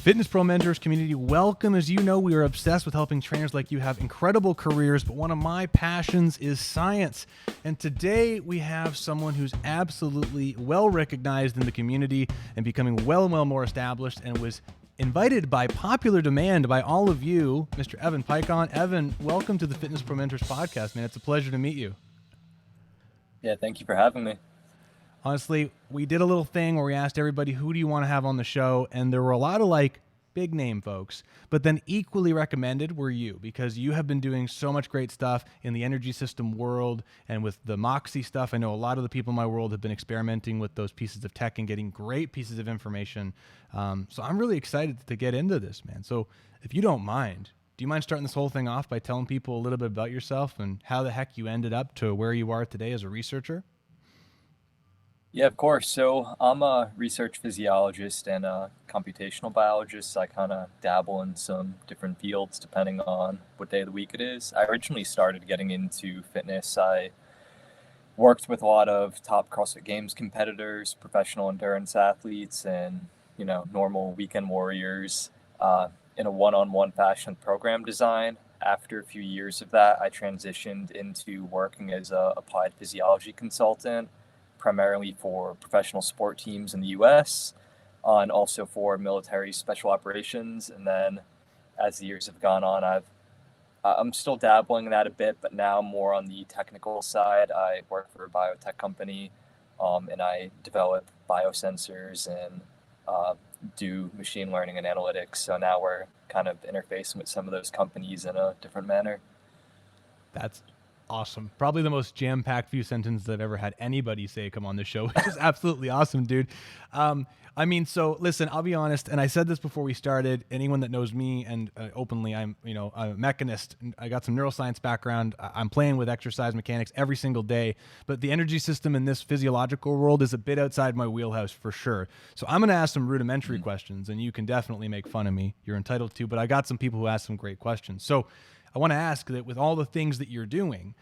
Fitness Pro Mentors community, welcome. As you know, we are obsessed with helping trainers like you have incredible careers, but one of my passions is science. And today we have someone who's absolutely well recognized in the community and becoming well more established, and was invited by popular demand by all of you, Mr. Evan Peikon. Evan, welcome to the Fitness Pro Mentors podcast, man. It's a pleasure to meet you. Yeah, thank you for having me. Honestly, we did a little thing where we asked everybody, who do you want to have on the show? And there were a lot of big name folks, but then equally recommended were you, because you have been doing so much great stuff in the energy system world and with the Moxie stuff. I know a lot of the people in my world have been experimenting with those pieces of tech and getting great pieces of information. So I'm really excited to get into this, man. So if you don't mind, do you mind starting this whole thing off by telling people a little bit about yourself and how the heck you ended up to where you are today as a researcher? Yeah, of course. So I'm a research physiologist and a computational biologist. I kind of dabble in some different fields depending on what day of the week it is. I originally started getting into fitness. I worked with a lot of top CrossFit Games competitors, professional endurance athletes, and normal weekend warriors in a one-on-one fashion program design. After a few years of that, I transitioned into working as a applied physiology consultant, primarily for professional sport teams in the US, and also for military special operations. And then as the years have gone on, I'm still dabbling in that a bit, but now more on the technical side. I work for a biotech company, and I develop biosensors and do machine learning and analytics. So now we're kind of interfacing with some of those companies in a different manner. That's awesome. Probably the most jam-packed few sentences I've ever had anybody say come on this show, which is absolutely awesome, dude. So listen, I'll be honest, and I said this before we started. Anyone that knows me, and openly, I'm a mechanist. I got some neuroscience background. I'm playing with exercise mechanics every single day, but the energy system in this physiological world is a bit outside my wheelhouse for sure. So I'm going to ask some rudimentary questions, and you can definitely make fun of me. You're entitled to, but I got some people who ask some great questions. So I want to ask that with all the things that you're doing,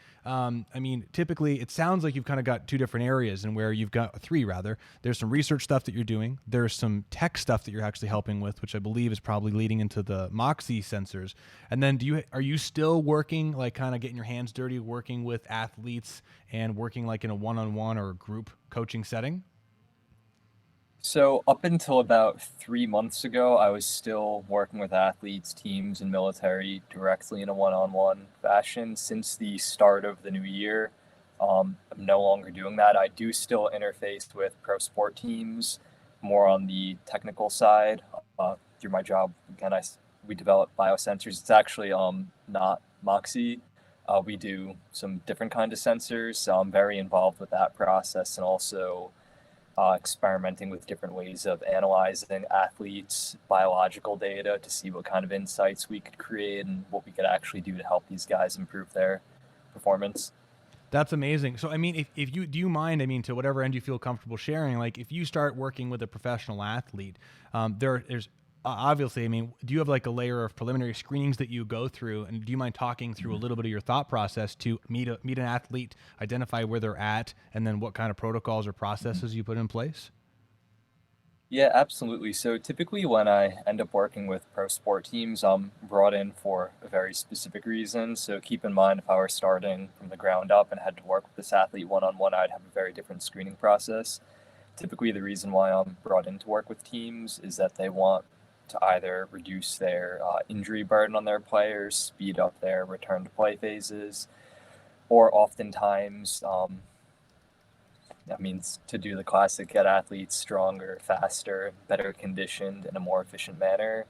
typically it sounds like you've kind of got two different areas, and where you've got three rather. There's some research stuff that you're doing. There's some tech stuff that you're actually helping with, which I believe is probably leading into the Moxie sensors. And then are you still working, kind of getting your hands dirty, working with athletes and working in a one-on-one or a group coaching setting? So up until about 3 months ago, I was still working with athletes, teams, and military directly in a one-on-one fashion. Since the start of the new year, I'm no longer doing that. I do still interface with pro sport teams, more on the technical side. Through my job, again, we develop biosensors. It's actually not Moxie. We do some different kind of sensors. So I'm very involved with that process, and also experimenting with different ways of analyzing athletes' biological data to see what kind of insights we could create and what we could actually do to help these guys improve their performance. That's amazing. So, if you, do you mind, to whatever end you feel comfortable sharing, if you start working with a professional athlete, there's obviously, do you have a layer of preliminary screenings that you go through, and do you mind talking through a little bit of your thought process to meet an athlete, identify where they're at, and then what kind of protocols or processes you put in place? Yeah, absolutely. So typically when I end up working with pro sport teams, I'm brought in for a very specific reason. So keep in mind, if I were starting from the ground up and had to work with this athlete one-on-one, I'd have a very different screening process. Typically, the reason why I'm brought in to work with teams is that they want to either reduce their injury burden on their players, speed up their return to play phases, or oftentimes that means to do the classic, get athletes stronger, faster, better conditioned in a more efficient manner.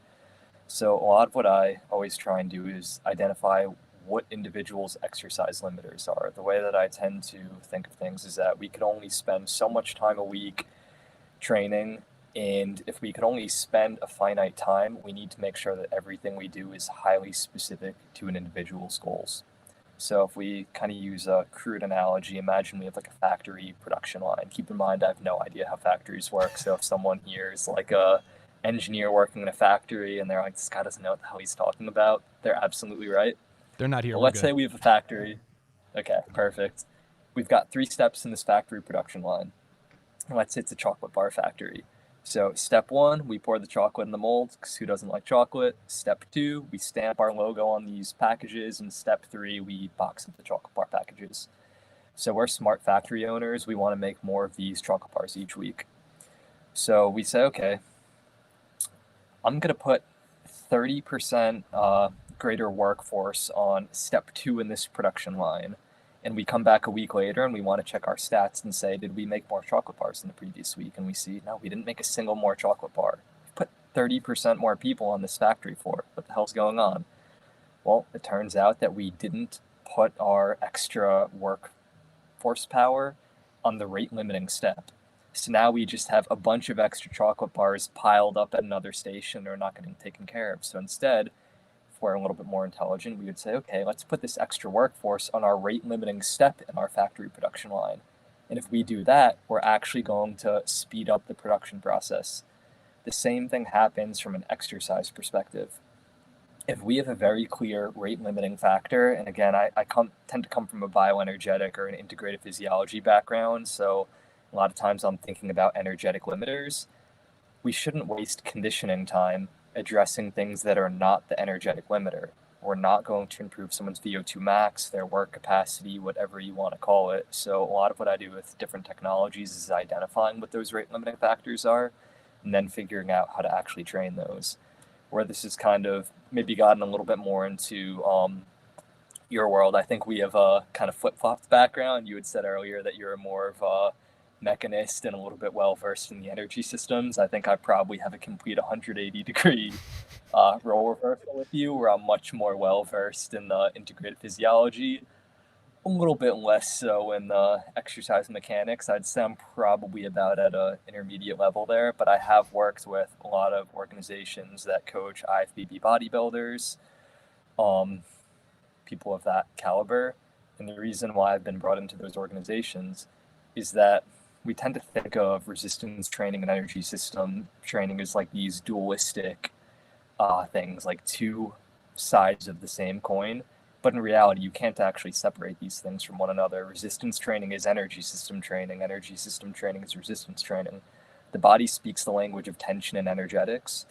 So a lot of what I always try and do is identify what individuals' exercise limiters are. The way that I tend to think of things is that we could only spend so much time a week training, and if we could only spend a finite time, we need to make sure that everything we do is highly specific to an individual's goals. So if we kind of use a crude analogy, imagine we have a factory production line. Keep in mind, I have no idea how factories work. So if someone here is a engineer working in a factory and they're like, this guy doesn't know what the hell he's talking about, they're absolutely right. They're not here. Well, let's say we have a factory. Okay, perfect. We've got 3 steps in this factory production line. Let's say it's a chocolate bar factory. So step 1, we pour the chocolate in the mold, because who doesn't like chocolate? Step 2, we stamp our logo on these packages. And step 3, we box up the chocolate bar packages. So we're smart factory owners. We want to make more of these chocolate bars each week. So we say, okay, I'm going to put 30% greater workforce on step 2 in this production line. And we come back a week later and we want to check our stats and say, did we make more chocolate bars than the previous week? And we see, no, we didn't make a single more chocolate bar. We put 30% more people on this factory floor. What the hell's going on? Well, it turns out that we didn't put our extra workforce power on the rate limiting step. So now we just have a bunch of extra chocolate bars piled up at another station that are not getting taken care of. So instead, if we're a little bit more intelligent, we would say, okay, let's put this extra workforce on our rate limiting step in our factory production line. And if we do that, we're actually going to speed up the production process. The same thing happens from an exercise perspective. If we have a very clear rate limiting factor, and again, I tend to come from a bioenergetic or an integrated physiology background, so a lot of times I'm thinking about energetic limiters. We shouldn't waste conditioning time addressing things that are not the energetic limiter. We're not going to improve someone's VO2 max, their work capacity, whatever you want to call it. So a lot of what I do with different technologies is identifying what those rate limiting factors are and then figuring out how to actually train those. Where this has kind of maybe gotten a little bit more into your world, I think we have a kind of flip-flopped background. You had said earlier that you're more of a mechanist and a little bit well-versed in the energy systems. I think I probably have a complete 180-degree role reversal with you, where I'm much more well-versed in the integrated physiology, a little bit less so in the exercise mechanics. I'd say I'm probably about at an intermediate level there, but I have worked with a lot of organizations that coach IFBB bodybuilders, people of that caliber. And the reason why I've been brought into those organizations is that we tend to think of resistance training and energy system training as like these dualistic things, like two sides of the same coin. But in reality, you can't actually separate these things from one another. Resistance training is energy system training. Energy system training is resistance training. The body speaks the language of tension and energetics.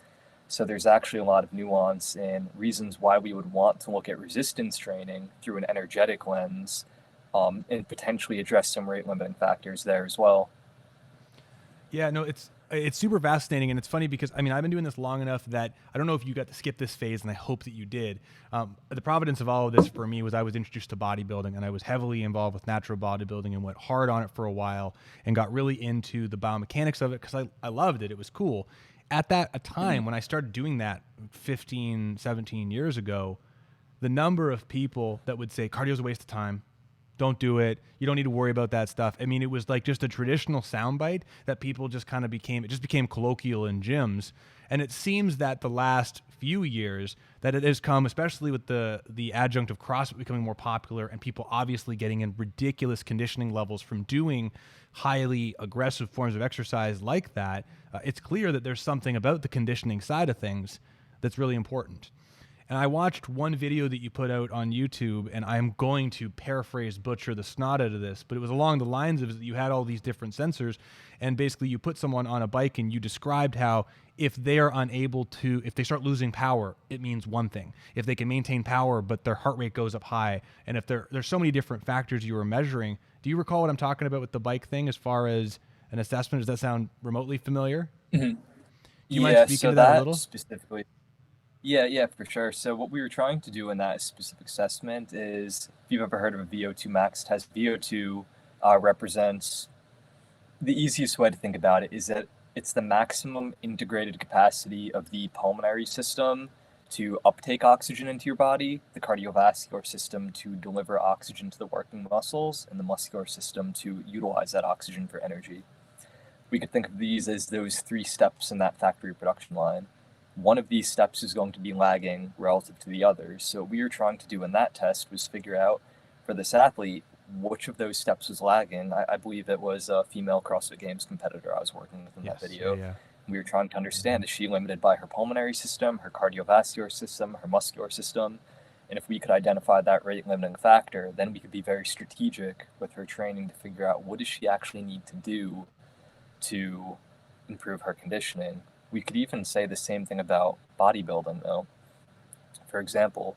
So there's actually a lot of nuance and reasons why we would want to look at resistance training through an energetic lens, and potentially address some rate limiting factors there as well. Yeah, no, it's super fascinating, and it's funny because I've been doing this long enough that I don't know if you got to skip this phase, and I hope that you did. The providence of all of this for me was I was introduced to bodybuilding, and I was heavily involved with natural bodybuilding and went hard on it for a while and got really into the biomechanics of it because I loved it. It was cool. At that time, when I started doing that 15, 17 years ago, the number of people that would say cardio's a waste of time, don't do it, you don't need to worry about that stuff. It was like just a traditional soundbite that people just kind of became colloquial in gyms. And it seems that the last few years that it has come, especially with the adjunct of CrossFit becoming more popular and people obviously getting in ridiculous conditioning levels from doing highly aggressive forms of exercise like that, it's clear that there's something about the conditioning side of things that's really important. And I watched one video that you put out on YouTube, and I'm going to paraphrase, butcher the snot out of this, but it was along the lines of you had all these different sensors, and basically you put someone on a bike and you described how if they start losing power, it means one thing. If they can maintain power, but their heart rate goes up high, and if there's so many different factors you were measuring. Do you recall what I'm talking about with the bike thing as far as an assessment? Does that sound remotely familiar? Mm-hmm. Do you mind speaking to that a little? Specifically. Yeah, for sure. So what we were trying to do in that specific assessment is, if you've ever heard of a VO2 max test, VO2 represents, the easiest way to think about it is that it's the maximum integrated capacity of the pulmonary system to uptake oxygen into your body, the cardiovascular system to deliver oxygen to the working muscles, and the muscular system to utilize that oxygen for energy. We could think of these as those 3 steps in that factory production line. One of these steps is going to be lagging relative to the others. So what we were trying to do in that test was figure out for this athlete which of those steps was lagging. I believe it was a female CrossFit Games competitor I was working with in that video. Yeah. We were trying to understand, is she limited by her pulmonary system, her cardiovascular system, her muscular system? And if we could identify that rate limiting factor, then we could be very strategic with her training to figure out what does she actually need to do to improve her conditioning. We could even say the same thing about bodybuilding, though. For example,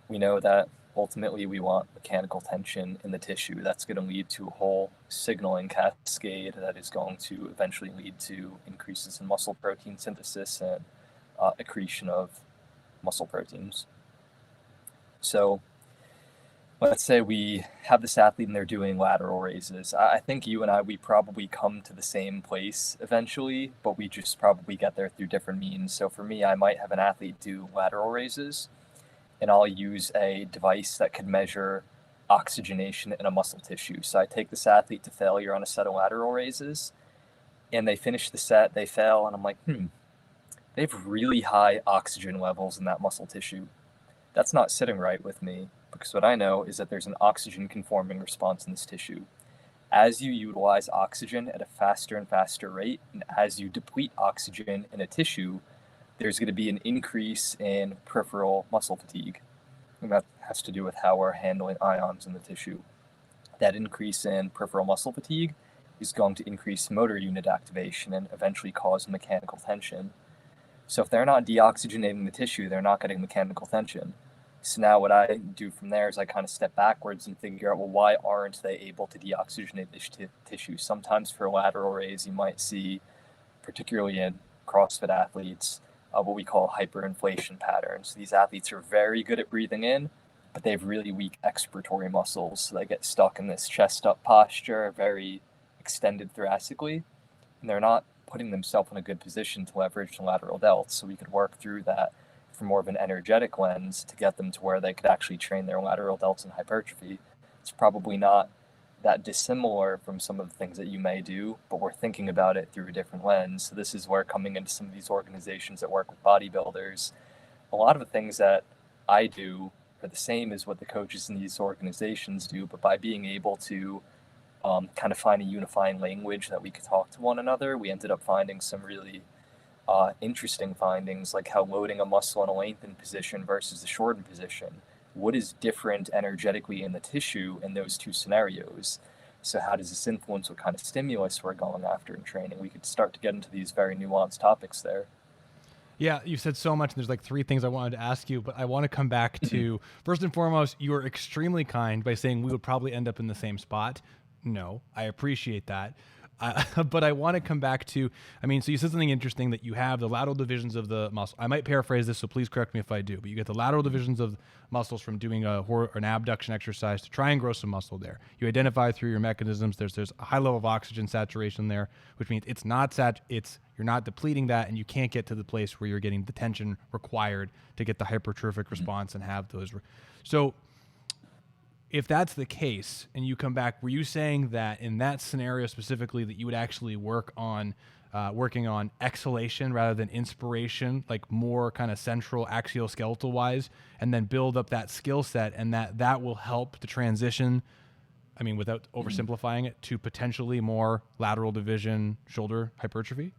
we know that ultimately we want mechanical tension in the tissue. That's going to lead to a whole signaling cascade that is going to eventually lead to increases in muscle protein synthesis and accretion of muscle proteins. So let's say we have this athlete and they're doing lateral raises. I think you and I, we probably come to the same place eventually, but we just probably get there through different means. So for me, I might have an athlete do lateral raises, and I'll use a device that could measure oxygenation in a muscle tissue. So I take this athlete to failure on a set of lateral raises, and they finish the set, they fail, and I'm like, they have really high oxygen levels in that muscle tissue. That's not sitting right with me, because what I know is that there's an oxygen conforming response in this tissue. As you utilize oxygen at a faster and faster rate, and as you deplete oxygen in a tissue, there's going to be an increase in peripheral muscle fatigue. And that has to do with how we're handling ions in the tissue. That increase in peripheral muscle fatigue is going to increase motor unit activation and eventually cause mechanical tension. So if they're not deoxygenating the tissue, they're not getting mechanical tension. So now what I do from there is I kind of step backwards and figure out, well, why aren't they able to deoxygenate this tissue? Sometimes for a lateral raise, you might see, particularly in CrossFit athletes, what we call hyperinflation patterns. These athletes are very good at breathing in, but they have really weak expiratory muscles. So they get stuck in this chest up posture, very extended thoracically, and they're not putting themselves in a good position to leverage the lateral delts. So we could work through that from more of an energetic lens to get them to where they could actually train their lateral delts in hypertrophy. It's probably not that dissimilar from some of the things that you may do, but we're thinking about it through a different lens. So this is where coming into some of these organizations that work with bodybuilders, a lot of the things that I do are the same as what the coaches in these organizations do, but by being able to kind of find a unifying language that we could talk to one another, we ended up finding some really interesting findings, like how loading a muscle in a lengthened position versus the shortened position. What is different energetically in the tissue in those two scenarios? So how does this influence what kind of stimulus we're going after in training? We could start to get into these very nuanced topics there. Yeah, you said so much. And there's like three things I wanted to ask you, but I want to come back to, first and foremost, you were extremely kind by saying we would probably end up in the same spot. No, I appreciate that. But I want to come back to, so you said something interesting, that you have the lateral divisions of the muscle. I might paraphrase this, so please correct me if I do, but you get the lateral divisions of muscles from doing an abduction exercise to try and grow some muscle there. You identify through your mechanisms, there's a high level of oxygen saturation there, which means you're not depleting that, and you can't get to the place where you're getting the tension required to get the hypertrophic response and have those. So if that's the case and you come back, were you saying that in that scenario specifically that you would actually working on exhalation rather than inspiration, like more kind of central axial skeletal wise, and then build up that skill set, and that will help the transition, without oversimplifying it, to potentially more lateral division shoulder hypertrophy?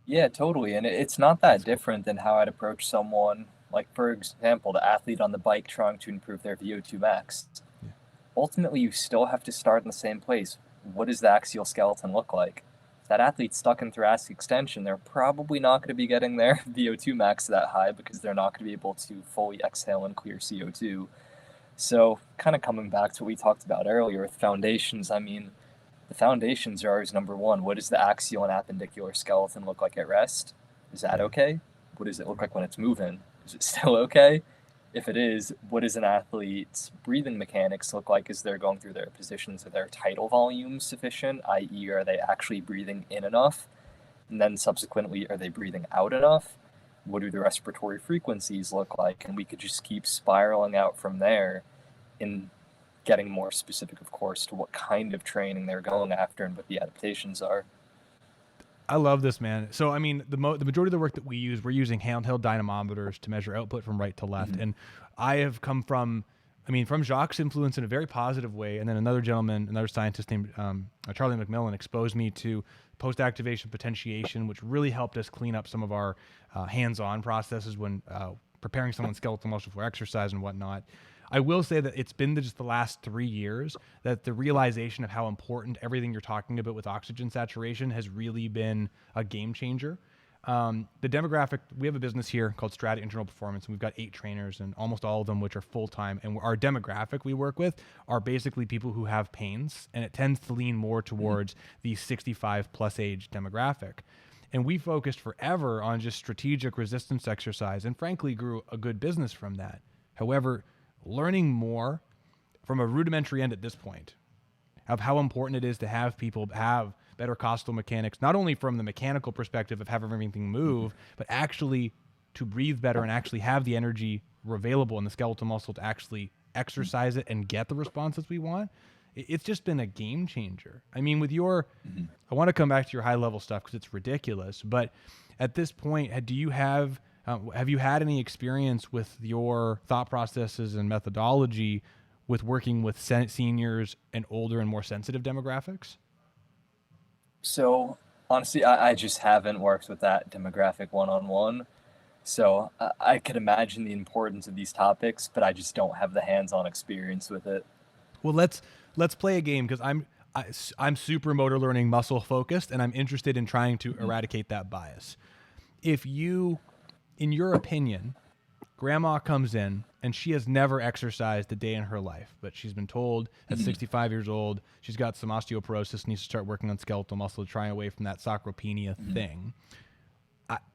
Yeah, totally. And it's not that different than how I'd approach someone, like, for example, the athlete on the bike trying to improve their VO2 max. Yeah. Ultimately, you still have to start in the same place. What does the axial skeleton look like? If that athlete's stuck in thoracic extension, they're probably not going to be getting their VO2 max that high, because they're not going to be able to fully exhale and clear CO2. So kind of coming back to what we talked about earlier with foundations, the foundations are always number one. What does the axial and appendicular skeleton look like at rest? Is that okay? What does it look like when it's moving? Is it still okay? If it is, what does an athlete's breathing mechanics look like as they're going through their positions? Are their tidal volumes sufficient, i.e. are they actually breathing in enough? And then subsequently, are they breathing out enough? What do the respiratory frequencies look like? And we could just keep spiraling out from there in getting more specific, of course, to what kind of training they're going after and what the adaptations are. I love this, man. So, the majority of the work that we use, we're using handheld dynamometers to measure output from right to left. Mm-hmm. And I have come from Jacques' influence in a very positive way. And then another scientist named Charlie McMillin exposed me to post-activation potentiation, which really helped us clean up some of our hands-on processes when preparing someone's skeletal muscle for exercise and whatnot. I will say that it's been just the last 3 years that the realization of how important everything you're talking about with oxygen saturation has really been a game changer. The demographic, we have a business here called Strata Internal Performance, and we've got 8 trainers, and almost all of them which are full-time. And our demographic we work with are basically people who have pains, and it tends to lean more towards the 65 plus age demographic. And we focused forever on just strategic resistance exercise, and frankly grew a good business from that. However, learning more from a rudimentary end at this point of how important it is to have people have better costal mechanics, not only from the mechanical perspective of having everything move, but actually to breathe better and actually have the energy available in the skeletal muscle to actually exercise it and get the responses we want. It's just been a game changer. I mean, with your, I want to come back to your high level stuff because it's ridiculous, but at this point, do you have you had any experience with your thought processes and methodology with working with seniors and older and more sensitive demographics? So honestly, I just haven't worked with that demographic one-on-one. So I could imagine the importance of these topics, but I just don't have the hands-on experience with it. Well, let's play a game because I'm super motor learning muscle focused, and I'm interested in trying to eradicate that bias. If you, in your opinion, grandma comes in and she has never exercised a day in her life, but she's been told at 65 years old, she's got some osteoporosis, needs to start working on skeletal muscle to try away from that sarcopenia thing.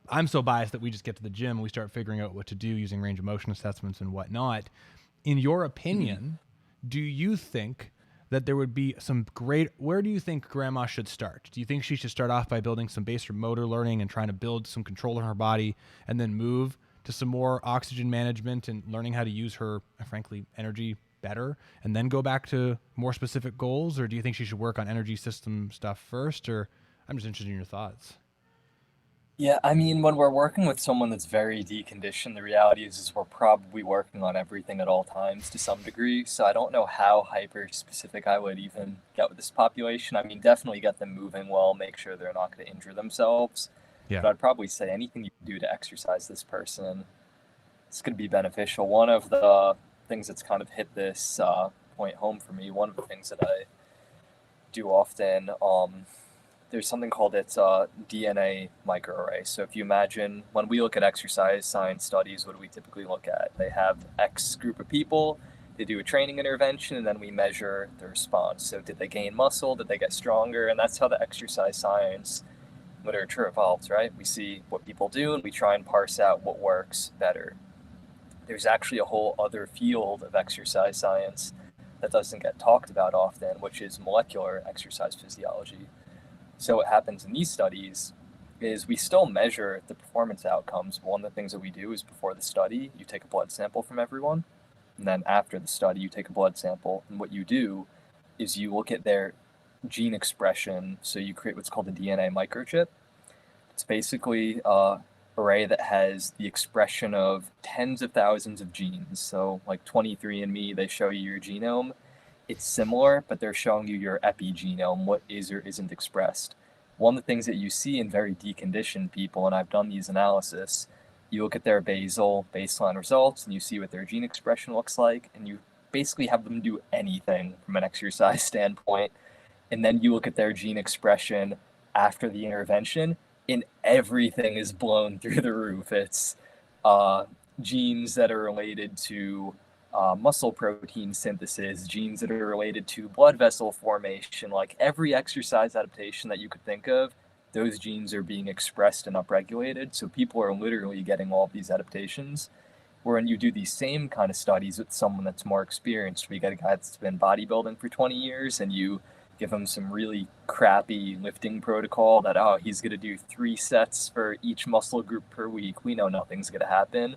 I'm so biased that we just get to the gym and we start figuring out what to do using range of motion assessments and whatnot. In your opinion, do you think that there would be some where do you think grandma should start? Do you think she should start off by building some base motor learning and trying to build some control in her body and then move to some more oxygen management and learning how to use her, frankly, energy better and then go back to more specific goals? Or do you think she should work on energy system stuff first? Or I'm just interested in your thoughts. Yeah, I mean, when we're working with someone that's very deconditioned, the reality is we're probably working on everything at all times to some degree. So I don't know how hyper specific I would even get with this population. I mean, definitely get them moving well, make sure they're not going to injure themselves. Yeah. But I'd probably say anything you can do to exercise this person, it's going to be beneficial. One of the things that's kind of hit this point home for me, one of the things that I do often, there's something called its DNA microarray. So if you imagine, when we look at exercise science studies, what do we typically look at? They have X group of people, they do a training intervention, and then we measure the response. So did they gain muscle? Did they get stronger? And that's how the exercise science literature evolves, right? We see what people do, and we try and parse out what works better. There's actually a whole other field of exercise science that doesn't get talked about often, which is molecular exercise physiology. So what happens in these studies is we still measure the performance outcomes. One of the things that we do is before the study, you take a blood sample from everyone. And then after the study, you take a blood sample. And what you do is you look at their gene expression. So you create what's called a DNA microchip. It's basically an array that has the expression of tens of thousands of genes. So like 23andMe, they show you your genome. It's similar, but they're showing you your epigenome, what is or isn't expressed. One of the things that you see in very deconditioned people, and I've done these analysis, you look at their baseline results and you see what their gene expression looks like, and you basically have them do anything from an exercise standpoint. And then you look at their gene expression after the intervention, and everything is blown through the roof. It's genes that are related to muscle protein synthesis, genes that are related to blood vessel formation, like every exercise adaptation that you could think of, those genes are being expressed and upregulated. So people are literally getting all of these adaptations. When you do these same kind of studies with someone that's more experienced, we get a guy that's been bodybuilding for 20 years and you give him some really crappy lifting protocol that, he's going to do 3 sets for each muscle group per week. We know nothing's going to happen.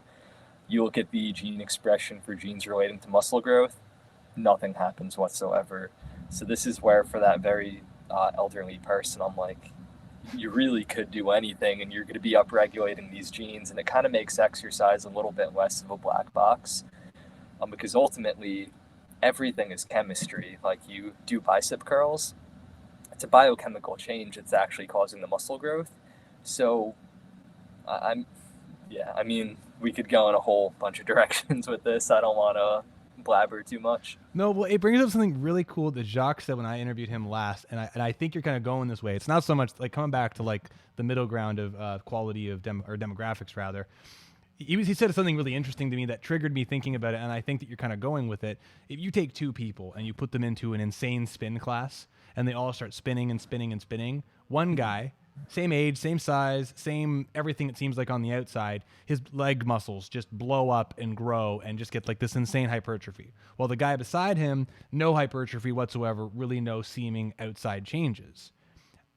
You look at the gene expression for genes relating to muscle growth, nothing happens whatsoever. So this is where for that very elderly person, I'm like, you really could do anything and you're going to be upregulating these genes. And it kind of makes exercise a little bit less of a black box because ultimately everything is chemistry. Like you do bicep curls, it's a biochemical change that's actually causing the muscle growth. So we could go in a whole bunch of directions with this. I don't want to blabber too much. No, well, it brings up something really cool that Jacques said when I interviewed him last, and I think you're kind of going this way. It's not so much like coming back to like the middle ground of quality of demographics rather. He said something really interesting to me that triggered me thinking about it, and I think that you're kind of going with it. If you take two people and you put them into an insane spin class, and they all start spinning and spinning and spinning, one guy, same age, same size, same everything it seems like on the outside, his leg muscles just blow up and grow and just get like this insane hypertrophy. While the guy beside him, no hypertrophy whatsoever, really no seeming outside changes.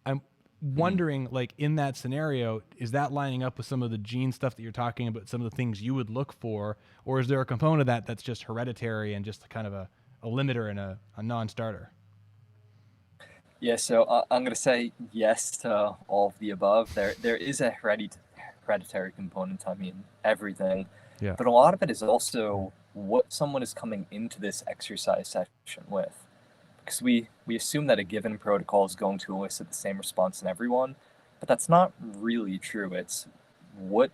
I'm wondering, like, in that scenario, is that lining up with some of the gene stuff that you're talking about, some of the things you would look for, or is there a component of that that's just hereditary and just kind of a limiter and a non-starter? Yeah, so I'm going to say yes to all of the above. There is a hereditary component, I mean, everything. Yeah. But a lot of it is also what someone is coming into this exercise session with. Because we assume that a given protocol is going to elicit the same response in everyone, but that's not really true. It's what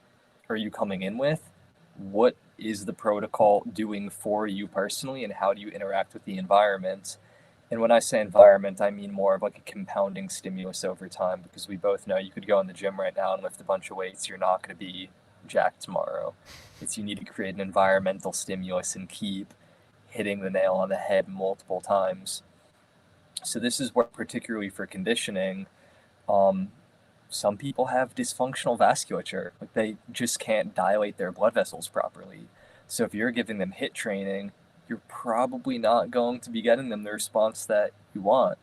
are you coming in with? What is the protocol doing for you personally, and how do you interact with the environment? And when I say environment, I mean more of like a compounding stimulus over time, because we both know you could go in the gym right now and lift a bunch of weights. You're not going to be jacked tomorrow. It's you need to create an environmental stimulus and keep hitting the nail on the head multiple times. So this is where, particularly for conditioning, some people have dysfunctional vasculature. Like they just can't dilate their blood vessels properly. So if you're giving them HIIT training, you're probably not going to be getting them the response that you want.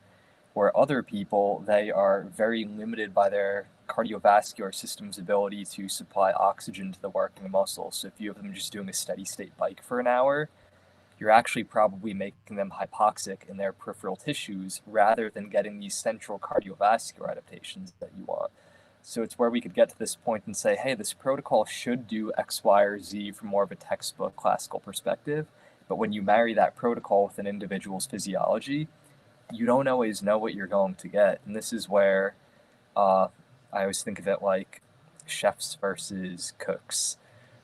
Where other people, they are very limited by their cardiovascular system's ability to supply oxygen to the working muscle. So if you have them just doing a steady state bike for an hour, you're actually probably making them hypoxic in their peripheral tissues rather than getting these central cardiovascular adaptations that you want. So it's where we could get to this point and say, hey, this protocol should do X, Y, or Z from more of a textbook classical perspective. But when you marry that protocol with an individual's physiology, you don't always know what you're going to get. And this is where I always think of it like chefs versus cooks.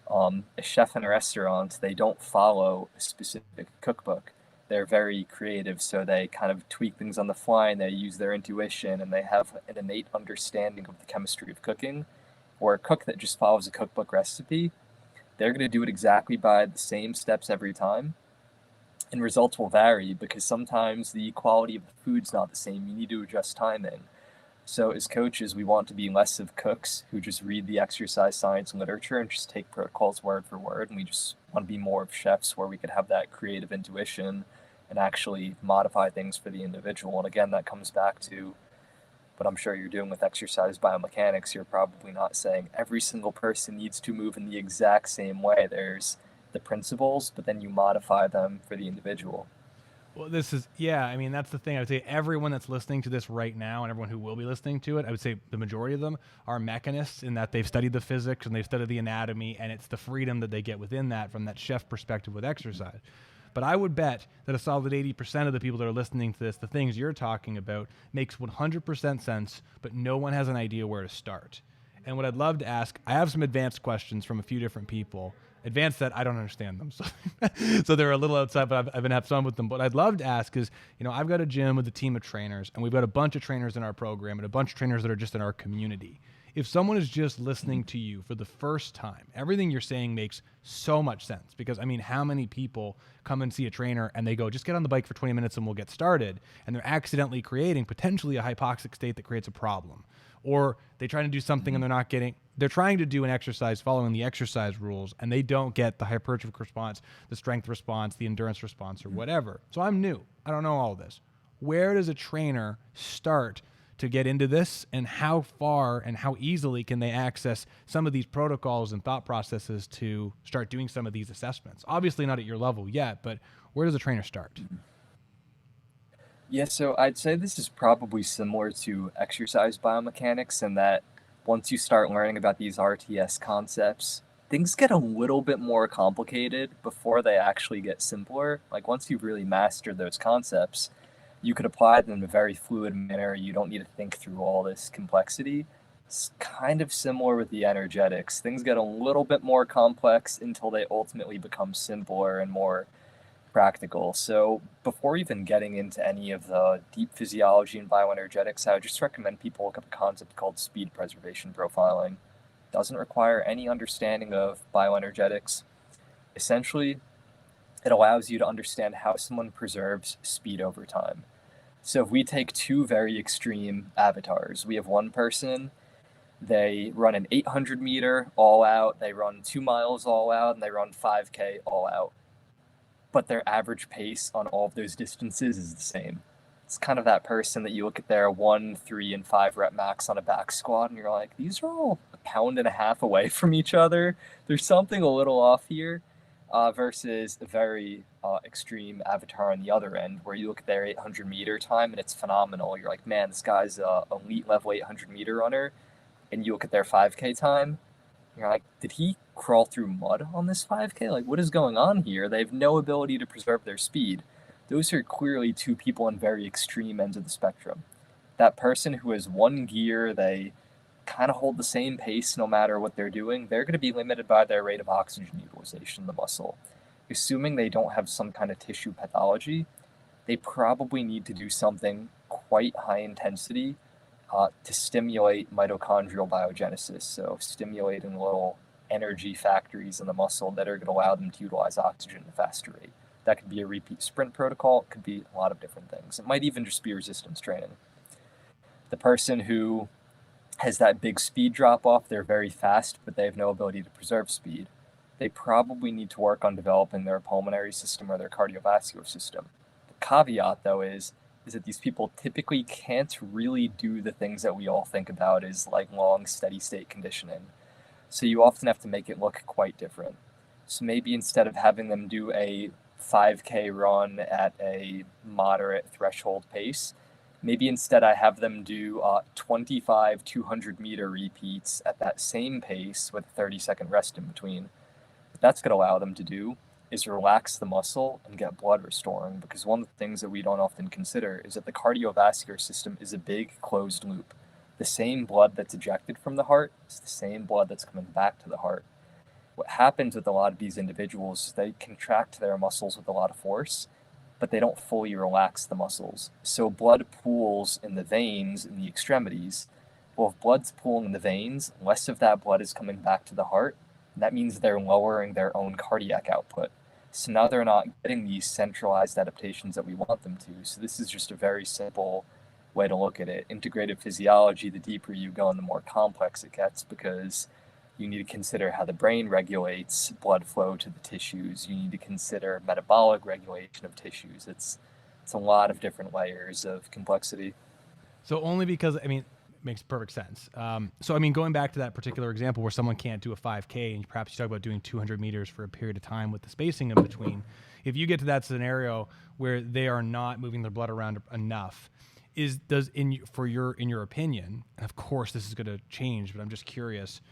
A chef in a restaurant, they don't follow a specific cookbook. They're very creative, so they kind of tweak things on the fly, and they use their intuition, and they have an innate understanding of the chemistry of cooking. Or a cook that just follows a cookbook recipe, they're going to do it exactly by the same steps every time, and results will vary because sometimes the quality of the food's not the same. You need to adjust timing. So as coaches, we want to be less of cooks who just read the exercise science literature and just take protocols word for word, and we just want to be more of chefs where we could have that creative intuition and actually modify things for the individual. And again, that comes back to what I'm sure you're doing with exercise biomechanics. You're probably not saying every single person needs to move in the exact same way. There's the principles, but then you modify them for the individual. Well, I mean, that's the thing. I would say everyone that's listening to this right now and everyone who will be listening to it, I would say the majority of them are mechanists in that they've studied the physics and they've studied the anatomy, and it's the freedom that they get within that from that chef perspective with exercise. But I would bet that a solid 80% of the people that are listening to this, the things you're talking about, makes 100% sense, but no one has an idea where to start. And what I'd love to ask, I have some advanced questions from a few different people. Advanced that I don't understand them, so they're a little outside, but I've been having fun with them. But I'd love to ask is, I've got a gym with a team of trainers, and we've got a bunch of trainers in our program and a bunch of trainers that are just in our community. If someone is just listening to you for the first time, everything you're saying makes so much sense, because I mean, how many people come and see a trainer and they go, just get on the bike for 20 minutes and we'll get started, and they're accidentally creating potentially a hypoxic state that creates a problem. Or they try to do something and they're trying to do an exercise following the exercise rules, and they don't get the hypertrophic response, the strength response, the endurance response, or whatever. So I'm new. I don't know all of this. Where does a trainer start to get into this, and how far and how easily can they access some of these protocols and thought processes to start doing some of these assessments? Obviously not at your level yet, but where does a trainer start? Yeah, so I'd say this is probably similar to exercise biomechanics in that once you start learning about these RTS concepts, things get a little bit more complicated before they actually get simpler. Like once you've really mastered those concepts, you could apply them in a very fluid manner. You don't need to think through all this complexity. It's kind of similar with the energetics. Things get a little bit more complex until they ultimately become simpler and more practical. So before even getting into any of the deep physiology and bioenergetics, I would just recommend people look up a concept called speed preservation profiling. Doesn't require any understanding of bioenergetics. Essentially, it allows you to understand how someone preserves speed over time. So if we take two very extreme avatars, we have one person, they run an 800 meter all out, they run 2 miles all out, and they run 5K all out. But their average pace on all of those distances is the same. It's kind of that person that you look at their 1, 3, and 5 rep max on a back squat, and you're like, these are all 1.5 pounds away from each other. There's something a little off here, versus a very extreme avatar on the other end, where you look at their 800 meter time and it's phenomenal. You're like, man, this guy's a elite level 800 meter runner. And you look at their 5K time, you're like, did he crawl through mud on this 5K? Like, what is going on here? They have no ability to preserve their speed. Those are clearly two people on very extreme ends of the spectrum. That person who has one gear, they kind of hold the same pace no matter what they're doing, they're going to be limited by their rate of oxygen utilization in the muscle. Assuming they don't have some kind of tissue pathology, they probably need to do something quite high intensity to stimulate mitochondrial biogenesis, so stimulating little energy factories in the muscle that are going to allow them to utilize oxygen at a faster rate. That could be a repeat sprint protocol, it could be a lot of different things. It might even just be resistance training. The person who has that big speed drop off, they're very fast, but they have no ability to preserve speed. They probably need to work on developing their pulmonary system or their cardiovascular system. The caveat, though, is that these people typically can't really do the things that we all think about as like long, steady state conditioning. So you often have to make it look quite different. So maybe instead of having them do a 5K run at a moderate threshold pace, maybe instead I have them do 25 200 meter repeats at that same pace with a 30-second rest in between. What that's going to allow them to do is relax the muscle and get blood restoring, because one of the things that we don't often consider is that the cardiovascular system is a big closed loop. The same blood that's ejected from the heart is the same blood that's coming back to the heart. What happens with a lot of these individuals is they contract their muscles with a lot of force, but they don't fully relax the muscles. So blood pools in the veins in the extremities. Well, if blood's pooling in the veins, less of that blood is coming back to the heart. That means they're lowering their own cardiac output. So now they're not getting these centralized adaptations that we want them to. So this is just a very simple way to look at it. Integrative physiology, the deeper you go and the more complex it gets, because you need to consider how the brain regulates blood flow to the tissues. You need to consider metabolic regulation of tissues. It's a lot of different layers of complexity. So only because, I mean, makes perfect sense. So, I mean, going back to that particular example where someone can't do a 5K and perhaps you talk about doing 200 meters for a period of time with the spacing in between, if you get to that scenario where they are not moving their blood around enough, in your opinion, and of course this is going to change, but I'm just curious,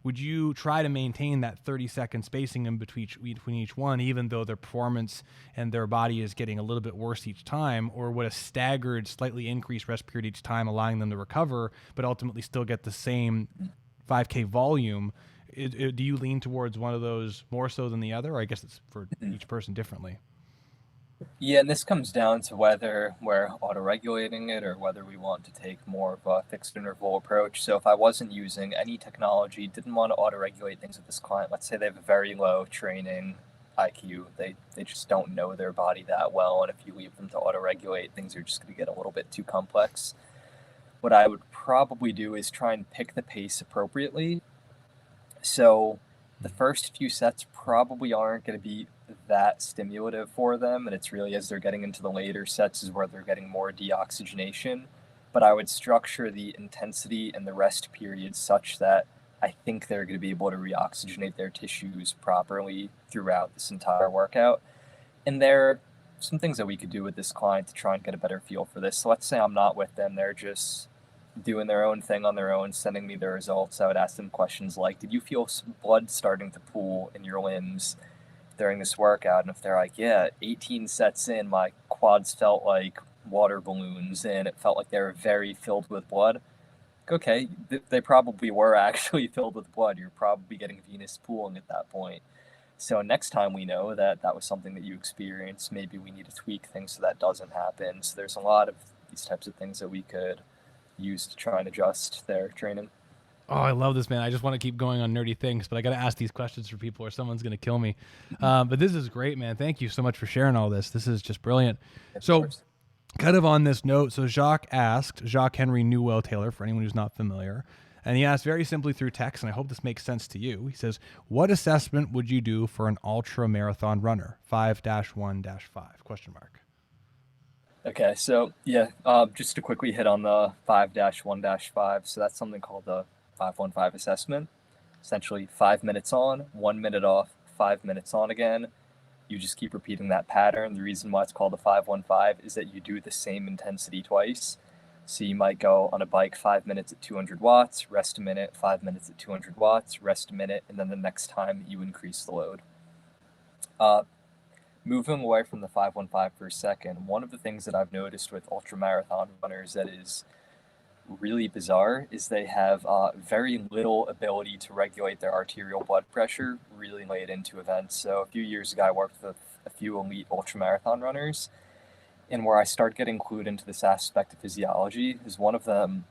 would you try to maintain that 30-second spacing in between each one, even though their performance and their body is getting a little bit worse each time? Or would a staggered, slightly increased rest period each time, allowing them to recover, but ultimately still get the same 5K volume? Do you lean towards one of those more so than the other? Or I guess it's for each person differently. Yeah, and this comes down to whether we're auto-regulating it or whether we want to take more of a fixed interval approach. So if I wasn't using any technology, didn't want to auto-regulate things with this client, let's say they have a very low training IQ, they just don't know their body that well, and if you leave them to auto-regulate, things are just going to get a little bit too complex. What I would probably do is try and pick the pace appropriately. So the first few sets probably aren't going to be that stimulative for them, and it's really as they're getting into the later sets is where they're getting more deoxygenation. But I would structure the intensity and the rest periods such that I think they're going to be able to reoxygenate their tissues properly throughout this entire workout. And there are some things that we could do with this client to try and get a better feel for this. So let's say I'm not with them, they're just doing their own thing on their own, sending me their results. I would ask them questions like, did you feel blood starting to pool in your limbs during this workout? And if they're like, yeah, 18 sets in, my quads felt like water balloons and it felt like they were very filled with blood. Okay, they probably were actually filled with blood. You're probably getting venous pooling at that point. So next time we know that that was something that you experienced, maybe we need to tweak things so that doesn't happen. So there's a lot of these types of things that we could use to try and adjust their training. Oh, I love this, man. I just want to keep going on nerdy things, but I got to ask these questions for people or someone's going to kill me. But this is great, man. Thank you so much for sharing all this. This is just brilliant. So kind of on this note, so Jacques asked, Jacques Henri Newell Taylor, for anyone who's not familiar, and he asked very simply through text, and I hope this makes sense to you. He says, what assessment would you do for an ultra marathon runner? 5-1-5 question mark. Okay, so yeah, just to quickly hit on the 5-1-5. So that's something called the 5-1-5 assessment. Essentially 5 minutes on, 1 minute off, 5 minutes on again. You just keep repeating that pattern. The reason why it's called a 5-1-5 is that you do the same intensity twice. So you might go on a bike 5 minutes at 200 watts, rest a minute, 5 minutes at 200 watts, rest a minute, and then the next time you increase the load. Moving away from the 5-1-5 for a second, one of the things that I've noticed with ultramarathon runners that is really bizarre is they have very little ability to regulate their arterial blood pressure really late into events. So a few years ago, I worked with a few elite ultramarathon runners, and where I started getting clued into this aspect of physiology is one of them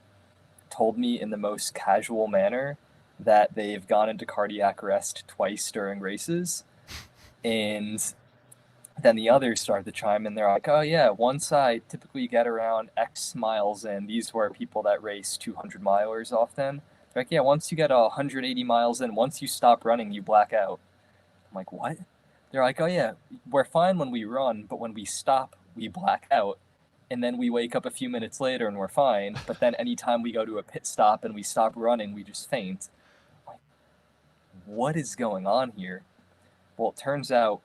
told me in the most casual manner that they've gone into cardiac arrest twice during races, and then the others started to chime in. They're like, oh yeah, once I typically get around X miles in. These were people that race 200 milers often. They're like, yeah, once you get 180 miles in, once you stop running, you black out. I'm like, what? They're like, oh yeah, we're fine when we run, but when we stop, we black out. And then we wake up a few minutes later and we're fine. But then anytime we go to a pit stop and we stop running, we just faint. I'm like, what is going on here? Well, it turns out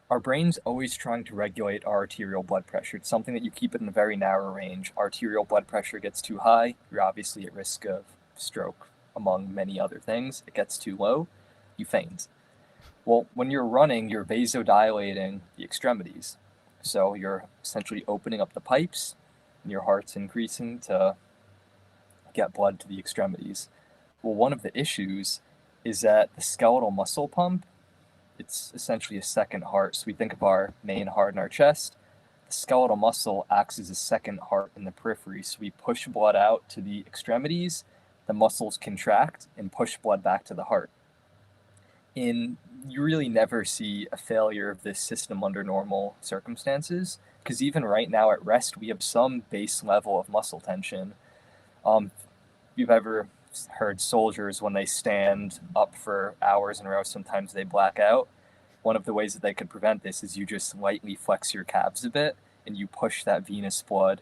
our brain's always trying to regulate our arterial blood pressure. It's something that you keep it in a very narrow range. Arterial blood pressure gets too high, you're obviously at risk of stroke, among many other things. It gets too low, you faint. Well, when you're running, you're vasodilating the extremities. So you're essentially opening up the pipes, and your heart's increasing to get blood to the extremities. Well, one of the issues is that the skeletal muscle pump, it's essentially a second heart. So we think of our main heart in our chest. The skeletal muscle acts as a second heart in the periphery. So we push blood out to the extremities, the muscles contract and push blood back to the heart. And you really never see a failure of this system under normal circumstances, because even right now at rest, we have some base level of muscle tension. You've ever heard soldiers, when they stand up for hours in a row, sometimes they black out. One of the ways that they could prevent this is you just lightly flex your calves a bit and you push that venous blood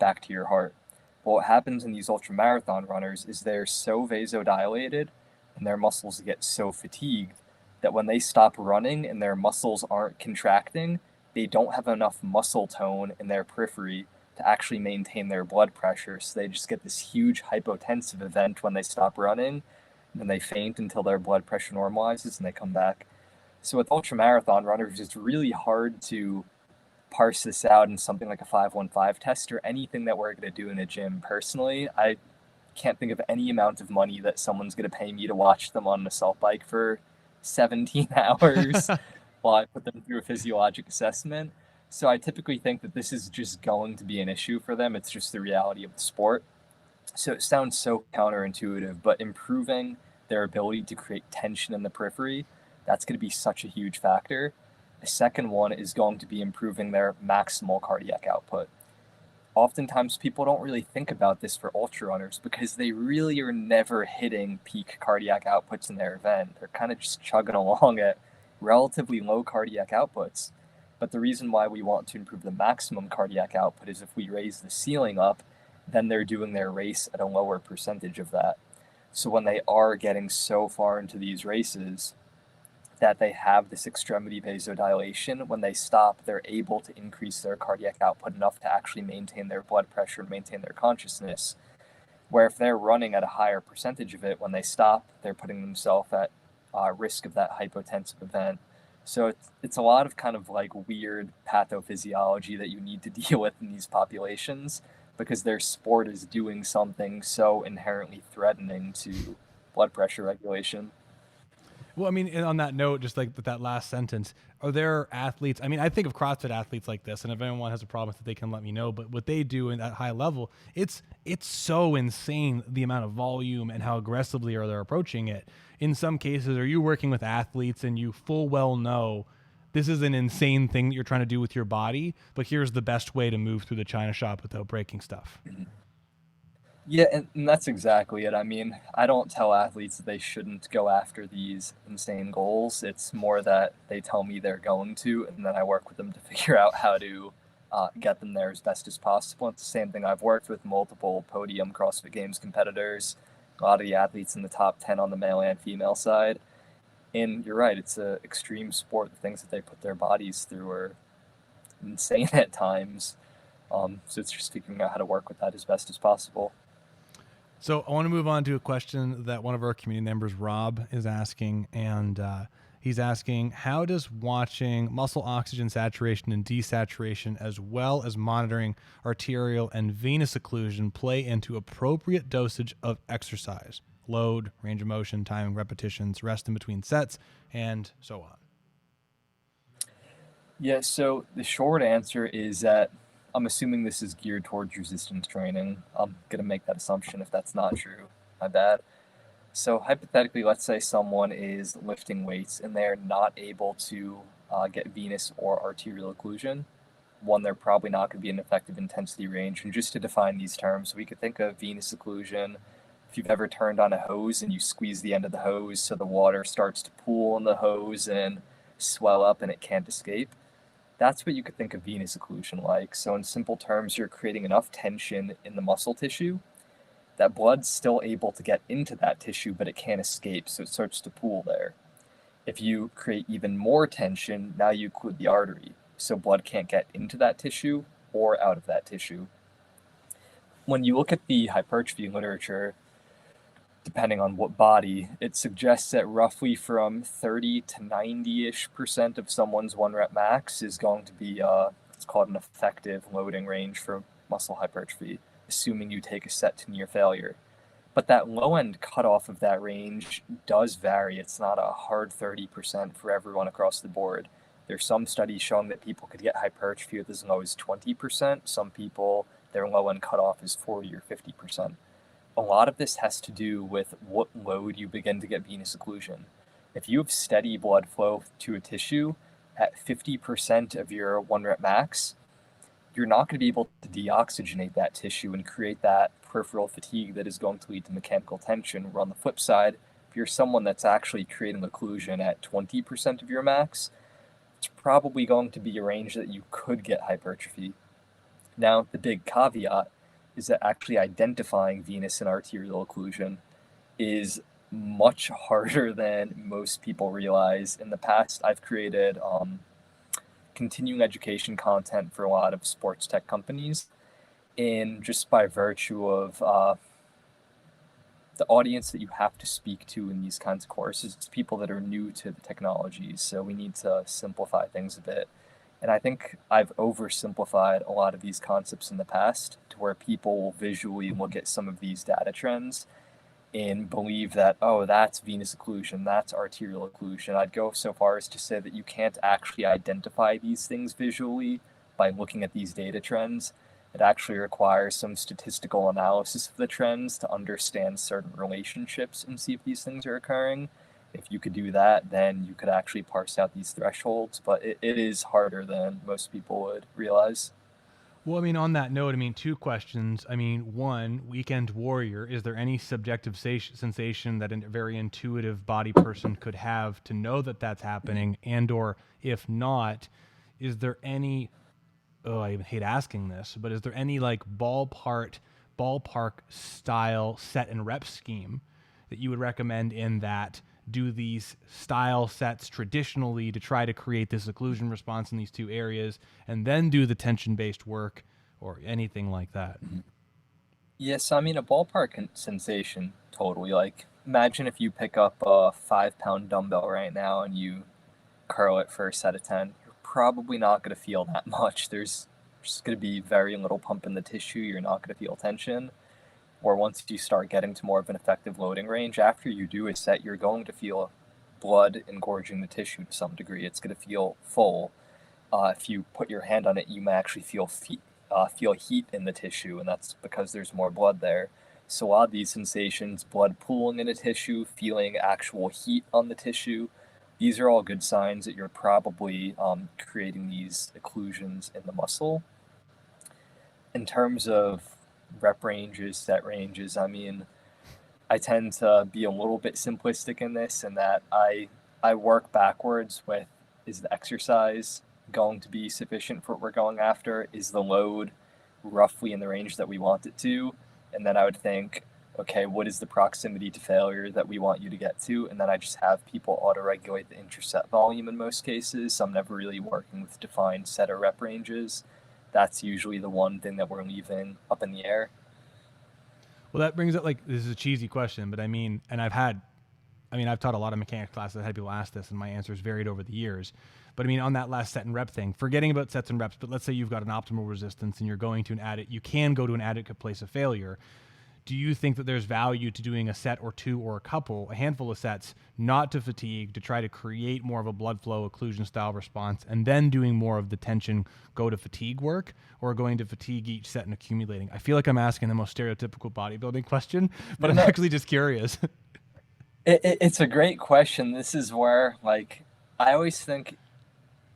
back to your heart. Well, what happens in these ultramarathon runners is they're so vasodilated and their muscles get so fatigued that when they stop running and their muscles aren't contracting, they don't have enough muscle tone in their periphery to actually maintain their blood pressure. So they just get this huge hypotensive event when they stop running, and then they faint until their blood pressure normalizes and they come back. So with ultramarathon runners, it's really hard to parse this out in something like a 5-1-5 test or anything that we're going to do in a gym. Personally, I can't think of any amount of money that someone's going to pay me to watch them on an assault bike for 17 hours while I put them through a physiologic assessment. So I typically think that this is just going to be an issue for them. It's just the reality of the sport. So it sounds so counterintuitive, but improving their ability to create tension in the periphery, that's going to be such a huge factor. The second one is going to be improving their maximal cardiac output. Oftentimes people don't really think about this for ultra runners because they really are never hitting peak cardiac outputs in their event. They're kind of just chugging along at relatively low cardiac outputs. But the reason why we want to improve the maximum cardiac output is if we raise the ceiling up, then they're doing their race at a lower percentage of that. So when they are getting so far into these races that they have this extremity vasodilation, when they stop, they're able to increase their cardiac output enough to actually maintain their blood pressure and maintain their consciousness. Where if they're running at a higher percentage of it, when they stop, they're putting themselves at risk of that hypotensive event. So it's a lot of kind of like weird pathophysiology that you need to deal with in these populations because their sport is doing something so inherently threatening to blood pressure regulation. Well, I mean, and on that note, just like that last sentence, are there athletes? I mean, I think of CrossFit athletes like this, and if anyone has a problem with it, they can let me know. But what they do in that high level, it's so insane the amount of volume and how aggressively are they approaching it. In some cases, are you working with athletes and you full well know this is an insane thing that you're trying to do with your body, but here's the best way to move through the China shop without breaking stuff? Yeah, and that's exactly it. I mean, I don't tell athletes that they shouldn't go after these insane goals. It's more that they tell me they're going to, and then I work with them to figure out how to get them there as best as possible. It's the same thing. I've worked with multiple podium CrossFit Games competitors, a lot of the athletes in the top 10 on the male and female side. And you're right, it's an extreme sport. The things that they put their bodies through are insane at times. So it's just figuring out how to work with that as best as possible. So I want to move on to a question that one of our community members, Rob, is asking, and he's asking, how does watching muscle oxygen saturation and desaturation, as well as monitoring arterial and venous occlusion, play into appropriate dosage of exercise, load, range of motion, timing, repetitions, rest in between sets, and so on? Yeah, so the short answer is that I'm assuming this is geared towards resistance training. I'm going to make that assumption if that's not true. My bad. So hypothetically, let's say someone is lifting weights and they're not able to get venous or arterial occlusion. One, they're probably not going to be an effective intensity range. And just to define these terms, we could think of venous occlusion. If you've ever turned on a hose and you squeeze the end of the hose so the water starts to pool in the hose and swell up and it can't escape, that's what you could think of venous occlusion like. So in simple terms, you're creating enough tension in the muscle tissue that blood's still able to get into that tissue, but it can't escape, so it starts to pool there. If you create even more tension, now you occlude the artery, so blood can't get into that tissue or out of that tissue. When you look at the hypertrophy literature, depending on what body, it suggests that roughly from 30 to 90-ish% of someone's 1 rep max is going to be, it's called an effective loading range for muscle hypertrophy, assuming you take a set to near failure. But that low end cutoff of that range does vary. It's not a hard 30% for everyone across the board. There's some studies showing that people could get hypertrophy with as low as 20%. Some people, their low end cutoff is 40 or 50%. A lot of this has to do with what load you begin to get venous occlusion. If you have steady blood flow to a tissue at 50% of your 1 rep max, you're not going to be able to deoxygenate that tissue and create that peripheral fatigue that is going to lead to mechanical tension. Where on the flip side, if you're someone that's actually creating occlusion at 20% of your max, it's probably going to be a range that you could get hypertrophy. Now, the big caveat is that actually identifying venous and arterial occlusion is much harder than most people realize. In the past, I've created continuing education content for a lot of sports tech companies, and just by virtue of the audience that you have to speak to in these kinds of courses, it's people that are new to the technologies, so we need to simplify things a bit. And I think I've oversimplified a lot of these concepts in the past to where people will visually look at some of these data trends and believe that, oh, that's venous occlusion, that's arterial occlusion. I'd go so far as to say that you can't actually identify these things visually by looking at these data trends. It actually requires some statistical analysis of the trends to understand certain relationships and see if these things are occurring. If you could do that, then you could actually parse out these thresholds, but it is harder than most people would realize. Well, I mean, on that note, I mean, 2 questions. I mean, one, weekend warrior, is there any subjective sensation that a very intuitive body person could have to know that that's happening? And or if not, is there any, oh, I even hate asking this, but is there any like ballpark style set and rep scheme that you would recommend in that? Do these style sets traditionally to try to create this occlusion response in these 2 areas, and then do the tension-based work or anything like that? Yes, I mean, a ballpark sensation, totally. Like, imagine if you pick up a 5-pound dumbbell right now and you curl it for a set of 10. You're probably not going to feel that much. There's just going to be very little pump in the tissue. You're not going to feel tension. Or once you start getting to more of an effective loading range, after you do a set, you're going to feel blood engorging the tissue to some degree. It's going to feel full. If you put your hand on it, you may actually feel heat in the tissue, and that's because there's more blood there. So a lot of these sensations, blood pooling in a tissue, feeling actual heat on the tissue, these are all good signs that you're probably creating these occlusions in the muscle. In terms of rep ranges, set ranges, I mean, I tend to be a little bit simplistic in this, in that I work backwards with, is the exercise going to be sufficient for what we're going after? Is the load roughly in the range that we want it to? And then I would think, okay, what is the proximity to failure that we want you to get to? And then I just have people auto-regulate the interset volume in most cases. So I'm never really working with defined set or rep ranges. That's usually the one thing that we're leaving up in the air. Well, that brings up, like, this is a cheesy question, but I mean, and I've taught a lot of mechanics classes that had people ask this, and my answers varied over the years. But I mean, on that last set and rep thing, forgetting about sets and reps, but let's say you've got an optimal resistance and you're going to you can go to an adequate place of failure. Do you think that there's value to doing a set or two or a handful of sets, not to fatigue, to try to create more of a blood flow occlusion style response, and then doing more of the tension go to fatigue work, or going to fatigue each set and accumulating? I feel like I'm asking the most stereotypical bodybuilding question, but I'm actually just curious. It's a great question. This is where, like, I always think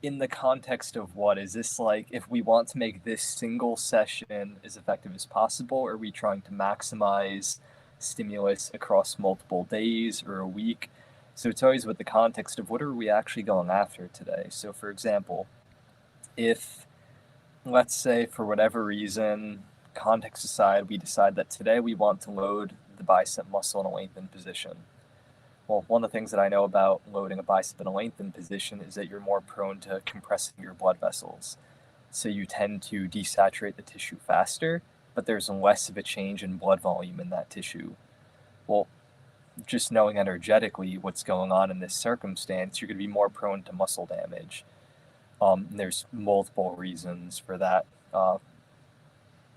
in the context of what is this, like, if we want to make this single session as effective as possible, or are we trying to maximize stimulus across multiple days or a week? So it's always with the context of what are we actually going after today. So for example, if, let's say, for whatever reason, context aside, we decide that today we want to load the bicep muscle in a lengthened position. Well, one of the things that I know about loading a bicep in a lengthened position is that you're more prone to compressing your blood vessels. So you tend to desaturate the tissue faster, but there's less of a change in blood volume in that tissue. Well, just knowing energetically what's going on in this circumstance, you're going to be more prone to muscle damage. There's multiple reasons for that.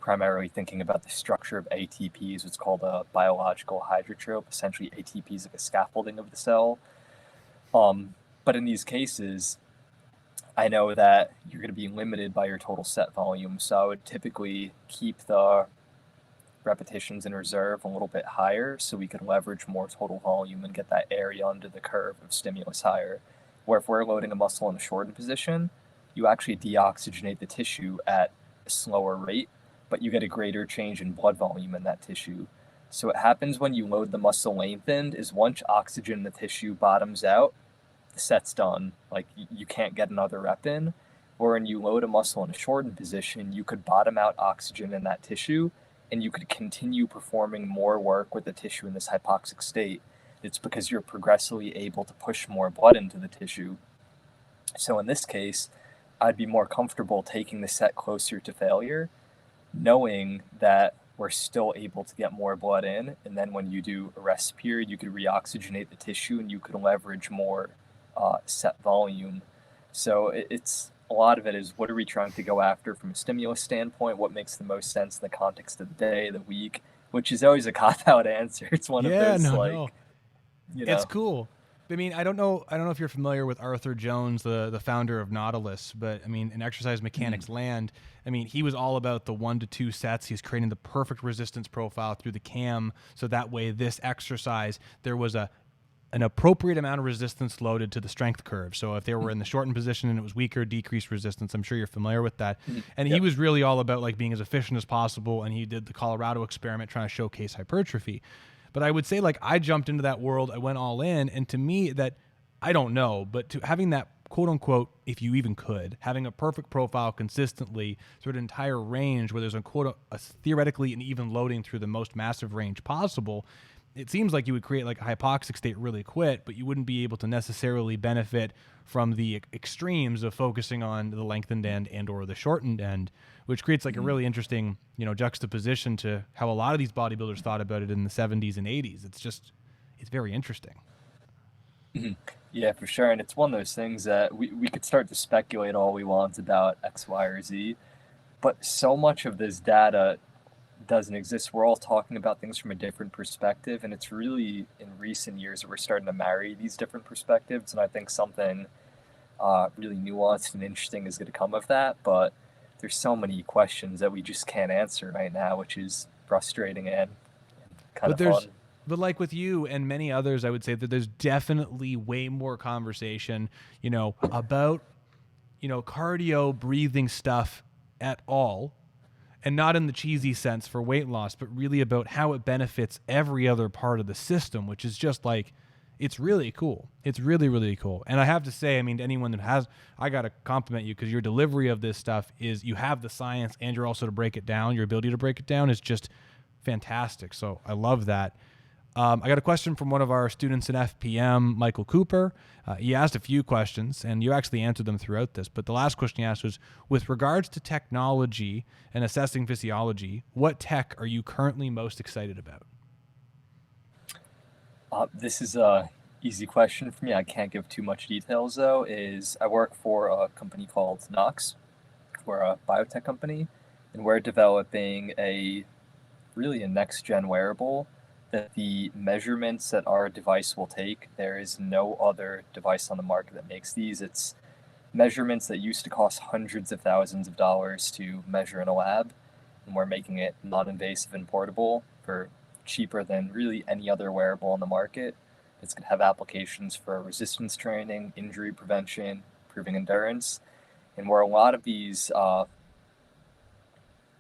Primarily thinking about the structure of ATPs, what's called a biological hydrotrope. Essentially, ATP is like a scaffolding of the cell. But in these cases, I know that you're going to be limited by your total set volume. So I would typically keep the repetitions in reserve a little bit higher so we can leverage more total volume and get that area under the curve of stimulus higher. Where if we're loading a muscle in a shortened position, you actually deoxygenate the tissue at a slower rate, but you get a greater change in blood volume in that tissue. So what happens when you load the muscle lengthened is once oxygen in the tissue bottoms out, the set's done. Like, you can't get another rep in. Or when you load a muscle in a shortened position, you could bottom out oxygen in that tissue, and you could continue performing more work with the tissue in this hypoxic state. It's because you're progressively able to push more blood into the tissue. So in this case, I'd be more comfortable taking the set closer to failure, knowing that we're still able to get more blood in. And then when you do a rest period, you could reoxygenate the tissue and you could leverage more set volume. So it's a lot of it is, what are we trying to go after from a stimulus standpoint? What makes the most sense in the context of the day, the week, which is always a cop-out answer. It's one of those, no. You know. It's cool. I mean, I don't know if you're familiar with Arthur Jones, the founder of Nautilus, but I mean, in exercise mechanics land, I mean, he was all about the 1 to 2 sets. He's creating the perfect resistance profile through the cam, so that way this exercise, there was an appropriate amount of resistance loaded to the strength curve. So if they were in the shortened position and it was weaker, decreased resistance, I'm sure you're familiar with that. And he was really all about, like, being as efficient as possible, and he did the Colorado experiment trying to showcase hypertrophy. But I would say, like, I jumped into that world, I went all in, and to me, that, I don't know, but to having that, quote unquote, if you even could, having a perfect profile consistently through an entire range where there's a theoretically an even loading through the most massive range possible, it seems like you would create like a hypoxic state really quick, but you wouldn't be able to necessarily benefit from the extremes of focusing on the lengthened end and or the shortened end, which creates like a really interesting, juxtaposition to how a lot of these bodybuilders thought about it in the 70s and 80s. It's very interesting. Yeah, for sure. And it's one of those things that we could start to speculate all we want about X, Y, or Z, but so much of this data doesn't exist. We're all talking about things from a different perspective, and it's really in recent years that we're starting to marry these different perspectives, and I think something really nuanced and interesting is going to come of that, but there's so many questions that we just can't answer right now, which is frustrating and kind of fun. But like with you and many others, I would say that there's definitely way more conversation, about, cardio breathing stuff at all. And not in the cheesy sense for weight loss, but really about how it benefits every other part of the system, which is just like, it's really cool. It's really, really cool. And I have to say, I mean, to anyone that I got to compliment you because your delivery of this stuff is you have the science and you're also to break it down. Your ability to break it down is just fantastic. So I love that. I got a question from one of our students in FPM, Michael Cooper. He asked a few questions, and you actually answered them throughout this. But the last question he asked was, with regards to technology and assessing physiology, what tech are you currently most excited about? This is a easy question for me. I can't give too much details, though. I work for a company called NNOXX. We're a biotech company, and we're developing a next-gen wearable that the measurements that our device will take, there is no other device on the market that makes these. It's measurements that used to cost hundreds of thousands of dollars to measure in a lab, and we're making it non-invasive and portable for cheaper than really any other wearable on the market. It's going to have applications for resistance training, injury prevention, improving endurance, and where a lot of these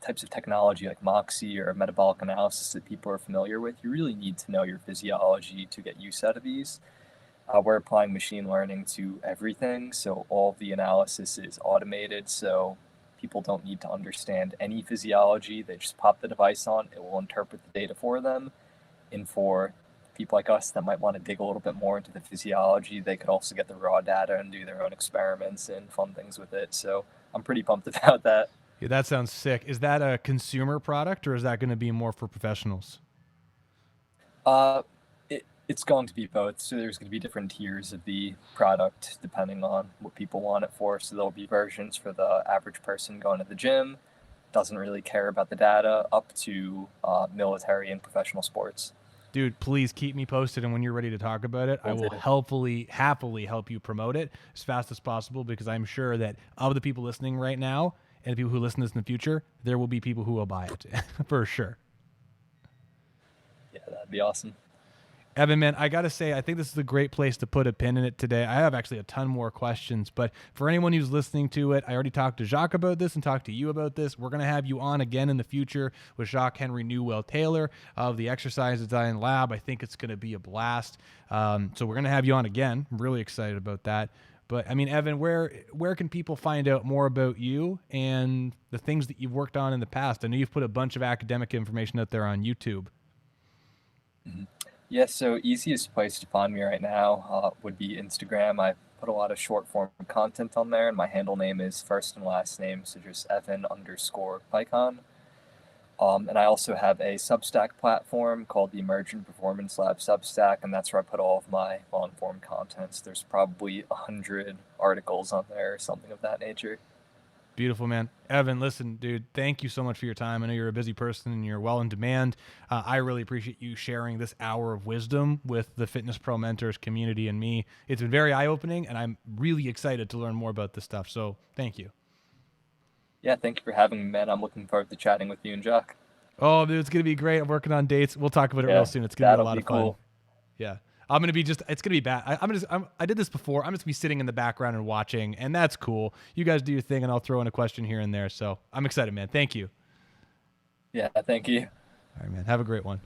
types of technology like MOXIE or metabolic analysis that people are familiar with, you really need to know your physiology to get use out of these. We're applying machine learning to everything, so all the analysis is automated, so people don't need to understand any physiology. They just pop the device on, it will interpret the data for them. And for people like us that might want to dig a little bit more into the physiology, they could also get the raw data and do their own experiments and fun things with it. So I'm pretty pumped about that. Yeah, that sounds sick. Is that a consumer product or is that going to be more for professionals? It's going to be both. So there's going to be different tiers of the product depending on what people want it for. So there'll be versions for the average person going to the gym, doesn't really care about the data, up to military and professional sports. Dude, please keep me posted, and when you're ready to talk about it, I will happily help you promote it as fast as possible, because I'm sure that of the people listening right now and the people who listen to this in the future, there will be people who will buy it for sure. Yeah, that'd be awesome. Evan, man, I got to say, I think this is a great place to put a pin in it today. I have actually a ton more questions, but for anyone who's listening to it, I already talked to Jacques about this and talked to you about this. We're going to have you on again in the future with Jacques Henri Newell Taylor of the Exercise Design Lab. I think it's going to be a blast. So we're going to have you on again. I'm really excited about that. But I mean, Evan, where can people find out more about you and the things that you've worked on in the past? I know you've put a bunch of academic information out there on YouTube. Mm-hmm. Yeah, so easiest place to find me right now would be Instagram. I put a lot of short form content on there, and my handle name is first and last name, so just Evan_Peikon. And I also have a Substack platform called the Emergent Performance Lab Substack, and that's where I put all of my long-form contents. There's probably 100 articles on there or something of that nature. Beautiful, man. Evan, listen, dude, thank you so much for your time. I know you're a busy person and you're well in demand. I really appreciate you sharing this hour of wisdom with the Fitness Pro Mentors community and me. It's been very eye-opening, and I'm really excited to learn more about this stuff. So thank you. Yeah, thank you for having me, man. I'm looking forward to chatting with you and Jacques. Oh, dude, it's going to be great. I'm working on dates. We'll talk about it real soon. It's going to be a lot of fun. Cool. Yeah. I'm going to be it's going to be bad. I did this before. I'm just going to be sitting in the background and watching, and that's cool. You guys do your thing, and I'll throw in a question here and there. So I'm excited, man. Thank you. Yeah, thank you. All right, man. Have a great one.